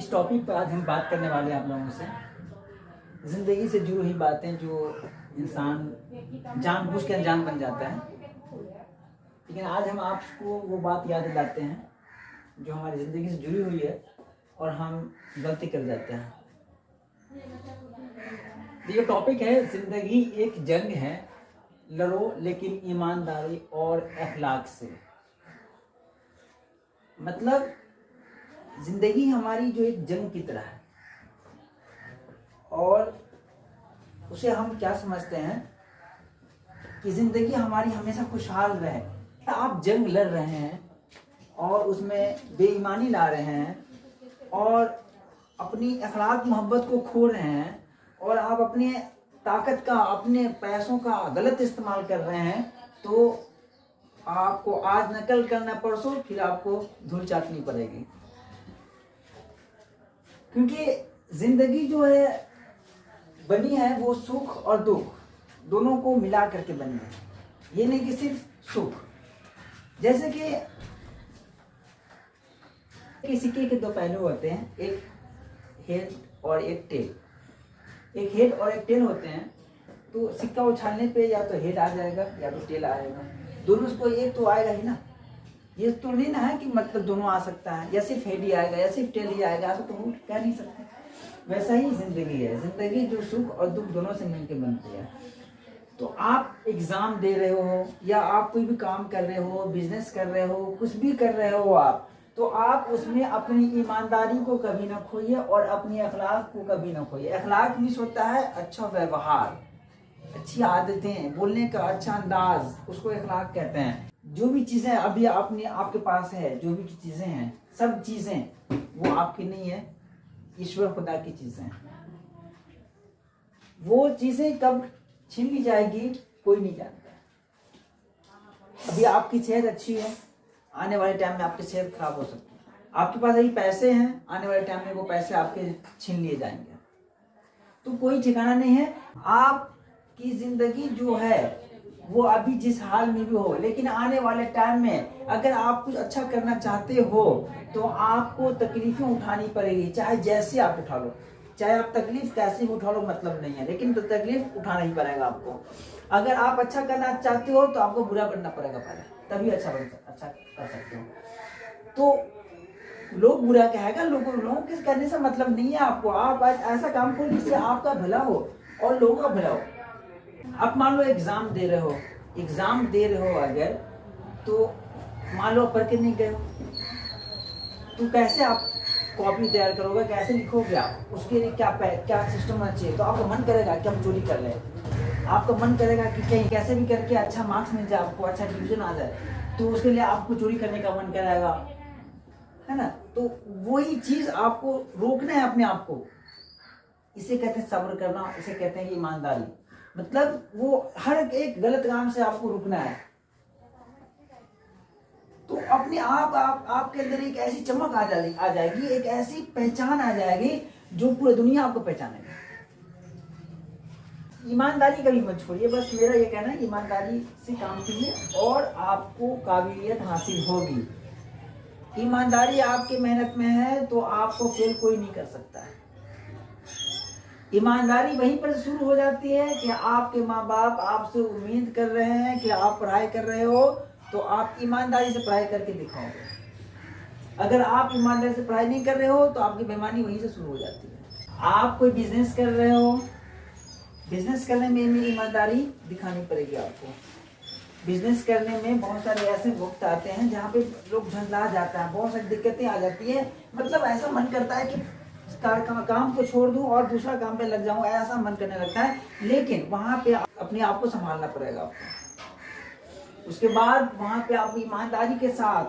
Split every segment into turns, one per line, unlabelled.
इस टॉपिक पर आज हम बात करने वाले हैं आप लोगों से ज़िंदगी से जुड़ी हुई बातें जो इंसान जानबूझ के अनजान बन जाता है। लेकिन आज हम आपको वो बात याद दिलाते हैं जो हमारी ज़िंदगी से जुड़ी हुई है और हम गलती कर जाते हैं। ये टॉपिक है ज़िंदगी एक जंग है, लड़ो लेकिन ईमानदारी और अखलाक से। मतलब ज़िंदगी हमारी जो एक जंग की तरह है और उसे हम क्या समझते हैं कि ज़िंदगी हमारी हमेशा खुशहाल रहे। आप जंग लड़ रहे हैं और उसमें बेईमानी ला रहे हैं और अपनी अखलाक मोहब्बत को खो रहे हैं और आप अपने ताकत का, अपने पैसों का गलत इस्तेमाल कर रहे हैं, तो आपको आज नकल करना परसों फिर आपको धूल चाटनी पड़ेगी। क्योंकि जिंदगी जो है बनी है वो सुख और दुख दोनों को मिला करके बनी है। ये नहीं कि सिर्फ सुख। जैसे कि सिक्के के दो पहलू होते हैं, एक हेड और एक टेल। एक हेड और एक टेल होते हैं, तो सिक्का उछालने पे या तो हेड आ जाएगा या तो टेल आएगा। दोनों को एक तो आएगा ही ना। ये तो नहीं ना है कि मतलब दोनों आ सकता है, या सिर्फ हेड ही आएगा या सिर्फ टेल ही आएगा, ऐसा तो कह नहीं सकते। वैसा ही जिंदगी है। जिंदगी जो सुख और दुख दोनों से मिलकर बनती है। तो आप एग्जाम दे रहे हो या आप कोई भी काम कर रहे हो, बिजनेस कर रहे हो, कुछ भी कर रहे हो आप, तो आप उसमें अपनी ईमानदारी को कभी ना खोइए और अपनी अखलाक को कभी ना खोइए। अखलाक मीन्स होता है अच्छा व्यवहार, अच्छी आदतें, बोलने का अच्छा अंदाज, उसको अखलाक कहते हैं। जो भी चीजें अभी आपके पास है, जो भी चीजें हैं, सब चीजें वो आपकी नहीं है, ईश्वर खुदा की चीजें। वो चीजें कब छीन ली जाएगी कोई नहीं जानता। अभी आपकी सेहत अच्छी है, आने वाले टाइम में आपकी सेहत खराब हो सकती है। आपके पास अभी पैसे हैं, आने वाले टाइम में वो पैसे आपके छीन लिए जाएंगे। तो कोई ठिकाना नहीं है। आपकी जिंदगी जो है वो अभी जिस हाल में भी हो, लेकिन आने वाले टाइम में अगर आप कुछ अच्छा करना चाहते हो तो आपको तकलीफें उठानी पड़ेगी। चाहे जैसे आप उठा लो, चाहे आप तकलीफ कैसे भी उठा लो, मतलब नहीं है, लेकिन तो तकलीफ उठाना ही पड़ेगा आपको। अगर आप अच्छा करना चाहते हो तो आपको बुरा करना पड़ेगा पहले, तभी अच्छा कर सकते हो। तो लोग बुरा कहेगा, लोगों के कहने से मतलब नहीं है आपको। आप ऐसा काम करो जिससे आपका भला हो और लोगों का भला हो। आप मान लो एग्जाम दे रहे हो अगर, तो मान लो पढ़ के नहीं गए हो, तो कैसे आप कॉपी तैयार करोगे, कैसे लिखोगे आप? उसके लिए क्या सिस्टम होना चाहिए? तो आपका मन करेगा कि हम चोरी कर ले, आपका मन करेगा कि कहीं कैसे भी करके अच्छा मार्क्स मिल जाए, आपको अच्छा डिवीजन आ जाए, तो उसके लिए आपको चोरी करने का मन करेगा, है ना? तो वही चीज आपको रोकना है अपने आप को। इसे कहते हैं सब्र करना, इसे कहते हैं ईमानदारी। मतलब वो हर एक गलत काम से आपको रुकना है। तो अपने आपके अंदर एक ऐसी चमक आ जाएगी, एक ऐसी पहचान आ जाएगी जो पूरी दुनिया आपको पहचानेगी। ईमानदारी कभी मत छोड़िए। बस मेरा ये कहना है, ईमानदारी से काम कीजिए और आपको काबिलियत हासिल होगी। ईमानदारी आपकी मेहनत में है तो आपको फेल कोई नहीं कर सकता है। ईमानदारी वहीं पर शुरू हो जाती है कि आपके माँ बाप आपसे उम्मीद कर रहे हैं कि आप पढ़ाई कर रहे हो, तो आप ईमानदारी से पढ़ाई करके दिखाओगे। अगर आप ईमानदारी से पढ़ाई नहीं कर रहे हो तो आपकी बेईमानी वहीं से शुरू हो जाती है। आप कोई बिजनेस कर रहे हो, बिजनेस करने में ईमानदारी दिखानी पड़ेगी आपको। बिजनेस करने में बहुत सारे ऐसे वक्त आते हैं जहाँ पे लोग झंझला जाता है, बहुत सारी दिक्कतें आ जाती है। मतलब ऐसा मन करता है कि काम को छोड़ दूं और दूसरा काम पे लग जाऊं, ऐसा मन करने लगता है। लेकिन वहां पे अपने आप को संभालना पड़ेगा आपको। उसके बाद वहां पे आप ईमानदारी के साथ,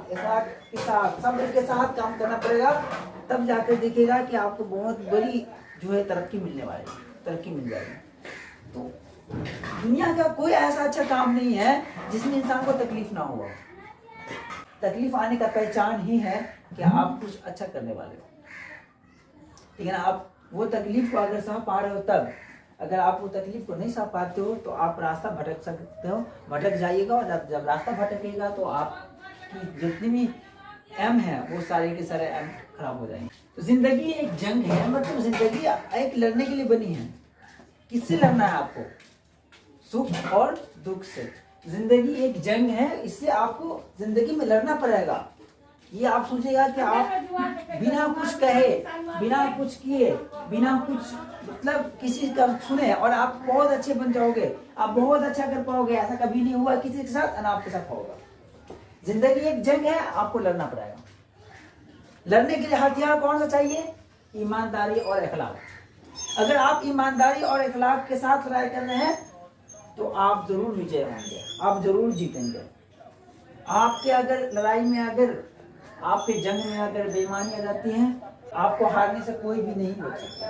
सब्र के साथ काम करना पड़ेगा। तब जाकर देखिएगा कि आपको बहुत बड़ी जो है तरक्की मिल जाएगी। तो दुनिया का कोई ऐसा अच्छा काम नहीं है जिसमें इंसान को तकलीफ ना हो। तकलीफ आने का पहचान ही है कि आप कुछ अच्छा करने वाले हो। लेकिन आप वो तकलीफ को अगर सह पा रहे हो तब, अगर आप वो तकलीफ को नहीं सह पाते हो तो आप रास्ता भटक सकते हो, भटक जाइएगा। और जब रास्ता भटकेगा तो आपकी जितनी भी एम है वो सारे के सारे एम खराब हो जाएंगे। तो जिंदगी एक जंग है, मतलब जिंदगी एक लड़ने के लिए बनी है। किससे लड़ना है आपको? सुख और दुख से। जिंदगी एक जंग है, इससे आपको जिंदगी में लड़ना पड़ेगा। ये आप सोचेगा कि आप बिना कुछ कहे, बिना कुछ किए, बिना कुछ मतलब किसी का सुने और आप बहुत अच्छे बन जाओगे, आप बहुत अच्छा कर पाओगे, ऐसा कभी नहीं हुआ किसी के साथ और आपके साथ होगा। जिंदगी एक जंग है, आपको लड़ना पड़ेगा। लड़ने के लिए हथियार कौन सा चाहिए? ईमानदारी और इखलाक। अगर आप ईमानदारी और इखलाक के साथ लड़ाई कर रहे हैं तो आप जरूर विजय होंगे, आप जरूर जीतेंगे। आपके अगर लड़ाई में, अगर आपके जंग में अगर बेईमानी आ जाती है, आपको हारने से कोई भी नहीं रोक सकता।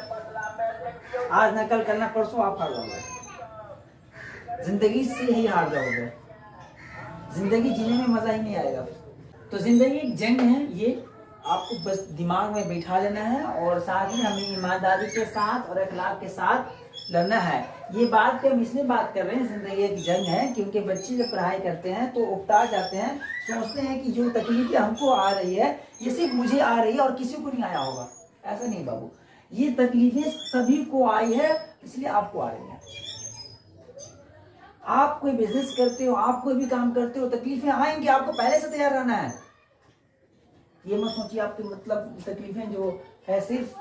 आज न कल करना परसों आप हार जाओगे, जिंदगी से ही हार जाओगे, जिंदगी जीने में मजा ही नहीं आएगा। तो जिंदगी एक जंग है, ये आपको बस दिमाग में बैठा लेना है और साथ ही हमें ईमानदारी के साथ और अखलाक के साथ लड़ना है। ये बात पे हम इसलिए बात कर रहे हैं, जिंदगी एक जंग है, क्योंकि बच्चे जब पढ़ाई करते हैं तो उकता जाते हैं, सोचते हैं कि जो तकलीफें हमको आ रही है ये सिर्फ मुझे आ रही है और किसी को नहीं आया होगा। ऐसा नहीं बाबू, ये तकलीफें सभी को आई है, इसलिए आपको आ रही है। आप कोई बिजनेस करते हो, आप कोई भी काम करते हो, तकलीफें आएंगी, आपको पहले से तैयार रहना है। ये मत सोचिए आपकी मतलब तकलीफें जो है सिर्फ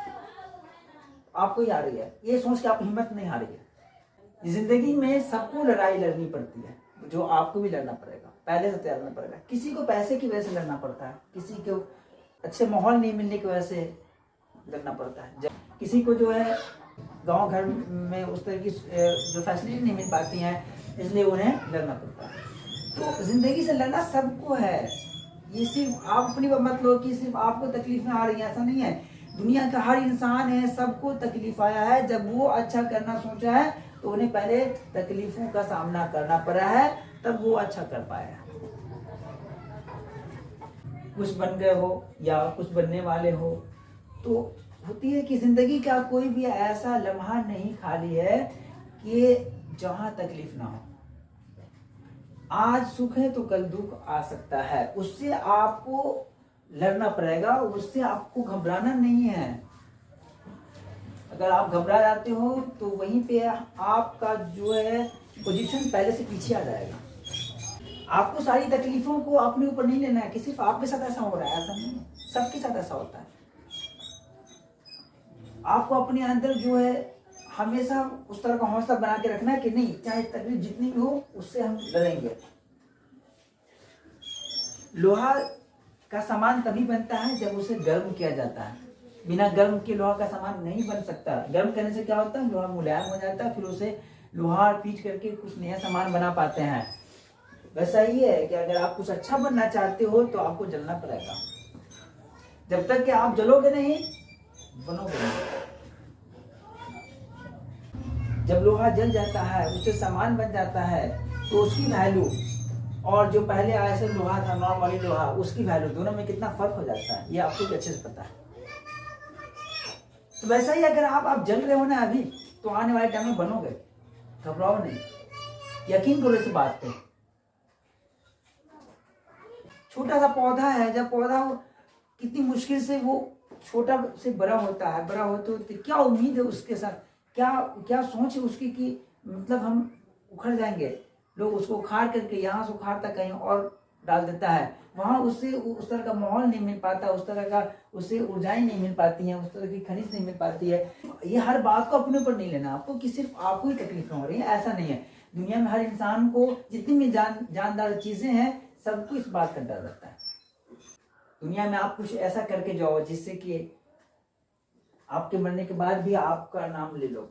आपको ही आ रही है, ये सोच के आप हिम्मत नहीं हारी है। जिंदगी में सबको लड़ाई लड़नी पड़ती है, जो आपको भी लड़ना पड़ेगा, पहले से तैयार रहना पड़ेगा। किसी को पैसे की वजह से लड़ना पड़ता है, किसी को अच्छे माहौल नहीं मिलने की वजह से लड़ना पड़ता है, किसी को जो है गांव घर में उस तरह की जो फैसिलिटी नहीं मिल पाती हैं, इसलिए उन्हें लड़ना पड़ता है। तो जिंदगी से लड़ना सबको है, ये सिर्फ आप अपनी मत लो कि सिर्फ आपको तकलीफें आ रही हैं, ऐसा नहीं है। दुनिया का हर इंसान है, सबको तकलीफ आया है। जब वो अच्छा करना सोचा है तो उन्हें पहले तकलीफों का सामना करना पड़ा है, तब वो अच्छा कर पाया। कुछ बन गए हो या कुछ बनने वाले हो, तो होती है कि जिंदगी का कोई भी ऐसा लम्हा नहीं खाली है कि जहां तकलीफ ना हो। आज सुख है तो कल दुख आ सकता है, उससे आपको लड़ना पड़ेगा, उससे आपको घबराना नहीं है। अगर आप घबरा जाते हो तो वहीं पे आपका जो है पोजीशन पहले से पीछे आ जाएगा। आपको सारी तकलीफों को अपने ऊपर नहीं लेना है कि सिर्फ आपके साथ ऐसा हो रहा है, ऐसा नहीं, सबके साथ ऐसा होता है। आपको अपने अंदर जो है हमेशा उस तरह का हौसला बना के रखना है कि नहीं, चाहे तकलीफ जितनी भी हो उससे हम लड़ेंगे। लोहा का सामान तभी बनता है जब उसे गर्म किया जाता है, बिना गर्म के लोहा का सामान नहीं बन सकता। गर्म करने से क्या होता है, लोहा मुलायम हो जाता है, फिर उसे लोहा पीट करके कुछ नया सामान बना पाते हैं। वैसा ही है कि अगर आप कुछ अच्छा बनना चाहते हो तो आपको जलना पड़ेगा। जब तक कि आप जलोगे नहीं, बनोगे नहीं। जब लोहा जल जाता है, उससे सामान बन जाता है, तो उसकी वैल्यू और जो पहले आया से लोहा था, नॉर्मली लोहा, उसकी वैल्यू, दोनों में कितना फर्क हो जाता है, ये आपको भी अच्छे से पता है। तो वैसा ही अगर आप जल रहे हो ना अभी, तो आने वाले टाइम में बनोगे, घबराओ नहीं, यकीन करो इस बात पे। छोटा सा पौधा है, जब पौधा कितनी मुश्किल से वो छोटा से बड़ा होता है, बड़ा होते होते क्या उम्मीद है उसके साथ, क्या क्या सोच है उसकी कि मतलब हम उखड़ जाएंगे। लोग उसको उखाड़ करके यहाँ से उखाड़ता कहीं और डाल देता है, वहां उससे उस तरह का माहौल नहीं मिल पाता, उस तरह का उससे ऊर्जाएं नहीं मिल पाती हैं, उस तरह की खनिज नहीं मिल पाती है। ये हर बात को अपने ऊपर नहीं लेना आपको कि सिर्फ आपको ही तकलीफें हो रही है, ऐसा नहीं है। दुनिया में हर इंसान को जितनी भी जानदार चीजें हैं, सबको इस बात का डर रहता है। दुनिया में आप कुछ ऐसा करके जाओ जिससे कि आपके मरने के बाद भी आपका नाम ले लो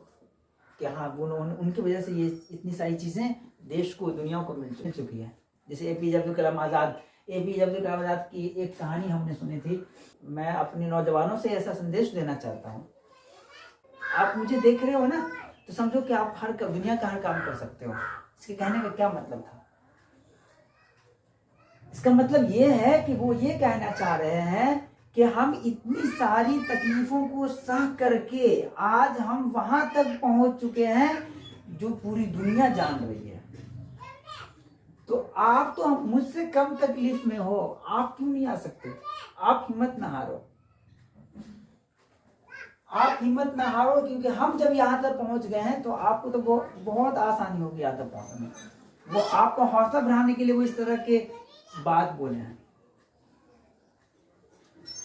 कि हाँ उनकी वजह से ये इतनी सारी चीजें देश को, दुनिया को मिल चुकी है। जैसे एपीजे अब्दुल कलाम आजाद की एक कहानी हमने सुनी थी। मैं अपने नौजवानों से ऐसा संदेश देना चाहता हूँ, आप मुझे देख रहे हो ना, तो समझो कि आप दुनिया का हर काम कर सकते हो। इसके कहने का क्या मतलब था? इसका मतलब ये है कि वो ये कहना चाह रहे हैं कि हम इतनी सारी तकलीफों को सह करके आज हम वहां तक पहुंच चुके हैं जो पूरी दुनिया जान रही है। तो आप तो मुझसे कम तकलीफ में हो, आप क्यों नहीं आ सकते? आप हिम्मत ना हारो, आप हिम्मत ना हारो, क्योंकि हम जब यहाँ तक पहुंच गए हैं तो आपको तो बहुत आसानी होगी यहाँ तक पहुंचने में। वो आपका हौसला बढ़ाने के लिए वो इस तरह के बात बोले हैं।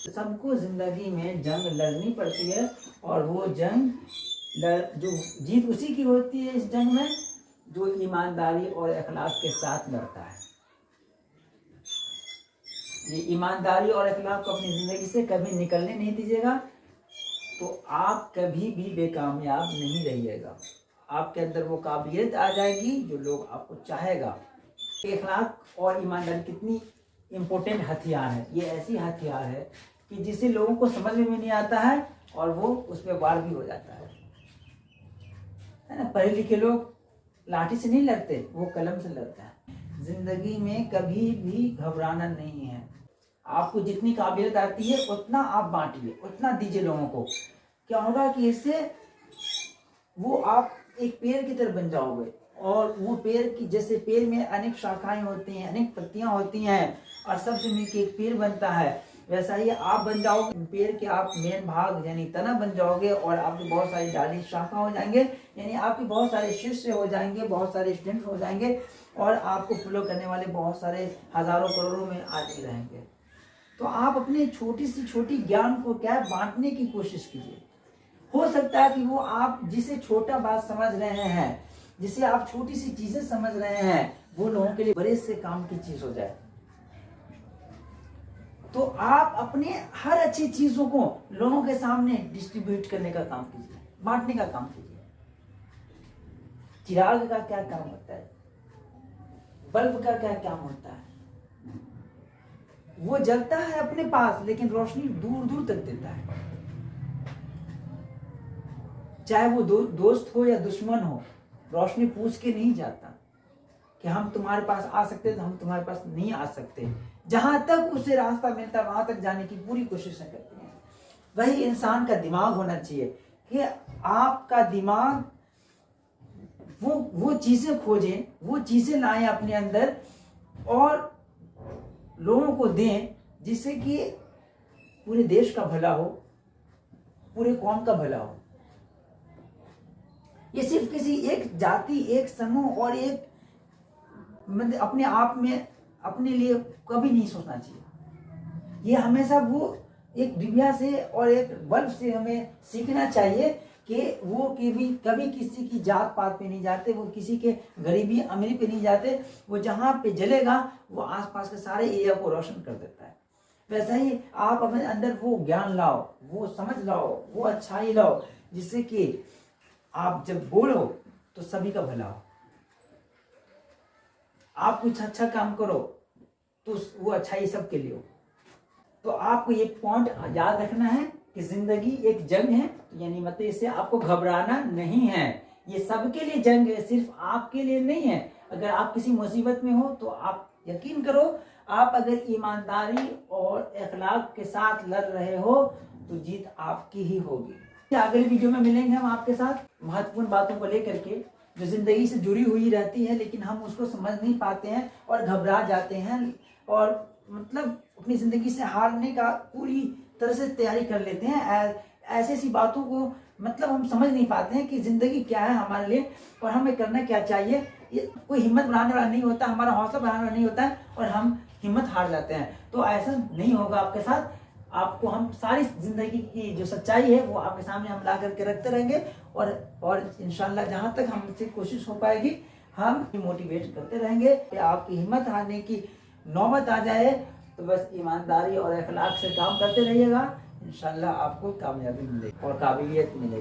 सबको जिंदगी में जंग लड़नी पड़ती है, और वो जंग जो जीत उसी की होती है इस जंग में जो ईमानदारी और अखलाक के साथ लड़ता है। ये ईमानदारी और अखलाक को अपनी जिंदगी से कभी निकलने नहीं दीजिएगा तो आप कभी भी बेकामयाब नहीं रहिएगा। आपके अंदर वो काबिलियत आ जाएगी जो लोग आपको चाहेगा। अखलाक और ईमानदारी कितनी इम्पोर्टेंट हथियार है। ये ऐसी हथियार है कि जिसे लोगों को समझ में भी नहीं आता है और वो उस पर वार भी हो जाता है ना। पढ़े लिखे लोग लाठी से नहीं लड़ते, वो कलम से लड़ता है। जिंदगी में कभी भी घबराना नहीं है। आपको जितनी काबिलियत आती है उतना आप बांटिए, उतना दीजिए लोगों को। क्या होगा कि इससे वो आप एक पेड़ की तरह बन जाओगे, और वो पेड़ की जैसे पेड़ में अनेक शाखाएं होती हैं, अनेक पत्तियां होती हैं, और सबसे मिलकर एक पेड़ बनता है, वैसा ही आप बन जाओगे। पेड़ के आप मेन भाग यानी तना बन जाओगे, और आपकी बहुत सारी डाली शाखा हो जाएंगे, यानी आपके बहुत सारे शिष्य हो जाएंगे, बहुत सारे स्टूडेंट हो जाएंगे, और आपको फॉलो करने वाले बहुत सारे हजारों करोड़ों में आदमी रहेंगे। तो आप अपने छोटी से छोटी ज्ञान को क्या बांटने की कोशिश कीजिए। हो सकता है कि वो आप जिसे छोटा बात समझ रहे हैं, जिसे आप छोटी सी चीजें समझ रहे हैं, वो लोगों के लिए बड़े से काम की चीज हो जाए। तो आप अपने हर अच्छी चीजों को लोगों के सामने डिस्ट्रीब्यूट करने का काम कीजिए, बांटने का काम कीजिए। चिराग का क्या काम होता है, बल्ब का क्या काम होता है? वो जलता है अपने पास, लेकिन रोशनी दूर दूर तक देता है। चाहे वो दोस्त हो या दुश्मन हो, रोशनी पूछ के नहीं जाता कि हम तुम्हारे पास आ सकते, तो हम तुम्हारे पास नहीं आ सकते। जहां तक उसे रास्ता मिलता वहां तक जाने की पूरी कोशिश करते हैं। वही इंसान का दिमाग होना चाहिए कि आपका दिमाग वो चीजें खोजें, वो चीजें लाएं अपने अंदर और लोगों को दें, जिससे कि पूरे देश का भला हो, पूरे कौम का भला हो। ये सिर्फ किसी एक जाति, एक समूह और एक मतलब अपने आप में अपने लिए कभी नहीं सोचना चाहिए। ये हमेशा वो एक डिबिया से और एक बल्ब से हमें सीखना चाहिए कि वो कभी किसी की जात पात पे नहीं जाते, वो किसी के गरीबी अमीरी पे नहीं जाते। वो जहाँ पे जलेगा वो आसपास के सारे एरिया को रोशन कर देता है। वैसा ही आप अपने अंदर वो ज्ञान लाओ, वो समझ लाओ, वो अच्छाई लाओ, जिससे कि आप जब बोलो तो सभी का भला हो। आप कुछ अच्छा काम करो तो वो अच्छाई सबके लिए हो। तो आपको ये पॉइंट याद रखना है कि जिंदगी एक जंग है, यानी मतलब इससे आपको घबराना नहीं है। ये सबके लिए जंग है, सिर्फ आपके लिए नहीं है। अगर आप किसी मुसीबत में हो तो आप यकीन करो, आप अगर ईमानदारी और अखलाक के साथ लड़ रहे हो तो जीत आपकी ही होगी। अगले वीडियो में मिलेंगे हम आपके साथ महत्वपूर्ण बातों को लेकर के, जो जिंदगी से जुड़ी हुई रहती है, लेकिन हम उसको समझ नहीं पाते हैं और घबरा जाते हैं, और मतलब अपनी जिंदगी से हारने का पूरी तरह से तैयारी कर लेते हैं। ऐसी ऐसी बातों को मतलब हम समझ नहीं पाते हैं कि जिंदगी क्या है हमारे लिए और हमें करना क्या चाहिए। ये कोई हिम्मत बढ़ाने वाला नहीं होता, हमारा हौसला बढ़ाने वाला नहीं होता है, और हम हिम्मत हार जाते हैं। तो ऐसा नहीं होगा आपके साथ। आपको हम सारी जिंदगी की जो सच्चाई है वो आपके सामने हम ला करके रखते रहेंगे, और इंशाल्लाह जहां तक हमसे कोशिश हो पाएगी हम मोटिवेट करते रहेंगे कि आपकी हिम्मत हारने की नौबत आ जाए तो बस ईमानदारी और अखलाक से काम करते रहिएगा। इंशाल्लाह आपको कामयाबी मिलेगी और काबिलियत मिलेगी।